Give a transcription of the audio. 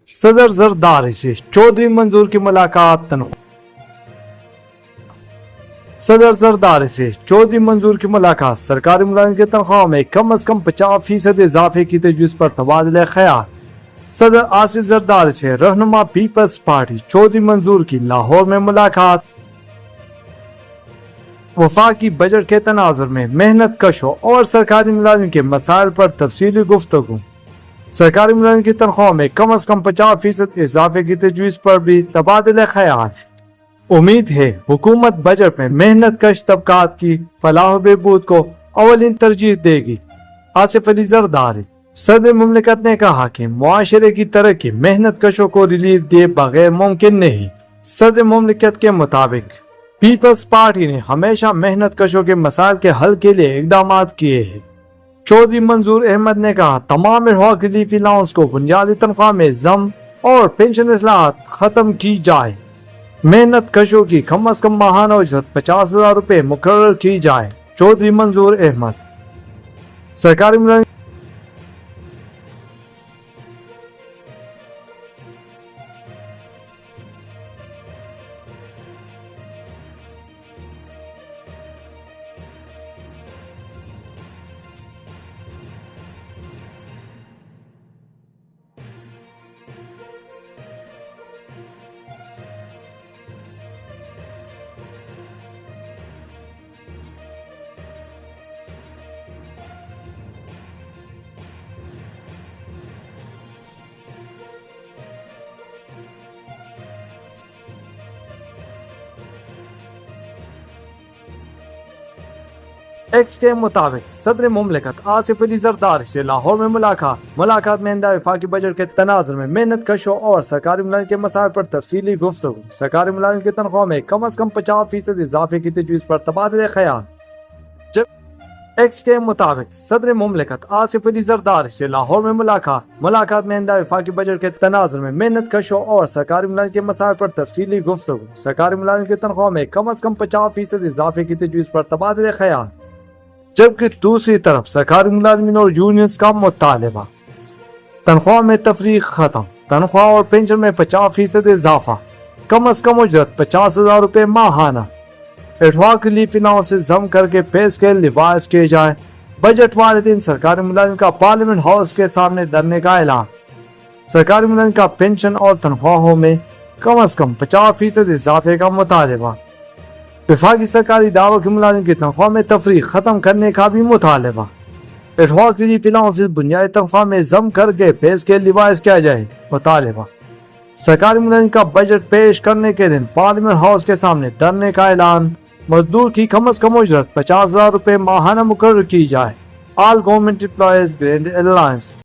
صدر زرداری سے چودھری منظور کی ملاقات تنخواہ صدر زرداری سے چودھری منظور کی ملاقات سرکاری ملازمین کی تنخواہ میں کم از کم 50% اضافے کی تجویز پر تبادلہ خیال۔ صدر آصف زرداری سے رہنما پیپلز پارٹی چودھری منظور کی لاہور میں ملاقات۔ وفاقی بجٹ کے تناظر میں محنت کشوں اور سرکاری ملازمین کے مسائل پر تفصیلی گفتگو۔ سرکاری ملازمین کی تنخواہ میں کم از کم 50% اضافے کی تجویز پر بھی تبادلہ خیال۔ امید ہے حکومت بجٹ میں محنت کش طبقات کی فلاح و بہبود کو اولین ترجیح دے گی۔ آصف علی زرداری۔ صدر مملکت نے کہا کہ معاشرے کی ترقی محنت کشوں کو ریلیف دیے بغیر ممکن نہیں۔ صدر مملکت کے مطابق پیپلز پارٹی نے ہمیشہ محنت کشوں کے مسائل کے حل کے لیے اقدامات کیے ہیں۔ چودھری منظور احمد نے کہا تمام ایڈہاک ریلیف الاؤنس کو بنیادی تنخواہ میں ضم اور پینشن اصلاحات ختم کی جائے۔ محنت کشوں کی کم از کم ماہانہ اجرت 50,000 روپے مقرر کی جائے۔ چودھری منظور احمد۔ سرکاری ملازمین ایکس کے مطابق صدر مملکت آصف علی زرداری سے لاہور میں ملاقات میں آئندہ وفاقی بجٹ کے تناظر میں محنت کشوں اور سرکاری ملازمین کے مسائل پر تفصیلی گفتگو۔ سرکاری ملازمین کی تنخواہ میں کم از کم 50% اضافے کی تجویز پر تبادلہ خیال۔ جب ایکس کے مطابق صدر مملکت آصف علی زرداری سے لاہور میں ملاقات میں آئندہ وفاقی بجٹ کے تناظر میں محنت کشوں اور سرکاری ملازمین کے مسائل پر تفصیلی گفتگو۔ سرکاری ملازمین کی تنخواہ میں کم از کم 50% اضافے کی تجویز پر تبادلہ خیال۔ جبکہ دوسری طرف سرکاری ملازمین اور یونینز کا مطالبہ تنخواہ میں تفریق ختم، تنخواہ اور پینشن میں 50% اضافہ، کم از کم اجرت 50,000 روپے ماہانہ، ایڈہاک ریلیف الاؤنس سے ضم کر کے پے اسکیل ریوائز کیے جائے۔ بجٹ والے دن سرکاری ملازمین کا پارلیمنٹ ہاؤس کے سامنے دھرنے کا اعلان۔ سرکاری ملازمین کا پینشن اور تنخواہوں میں کم از کم 50% اضافے کا مطالبہ۔ وفاقی سرکاری اداروں کے ملازمین کی تنخواہ میں تفریق ختم کرنے کا بھی مطالبہ۔ ایڈہاک ریلیف الاؤنس بنیادی تنخواہ میں ضم کر کے پے اسکیل ریوائز کیا جائے، مطالبہ۔ سرکاری ملازمین کا بجٹ پیش کرنے کے دن پارلیمنٹ ہاؤس کے سامنے دھرنے کا اعلان۔ مزدور کی کم از کم اجرت 50,000 روپے ماہانہ مقرر کی جائے۔ آل گورنمنٹ امپلائیز گرینڈ الائنس۔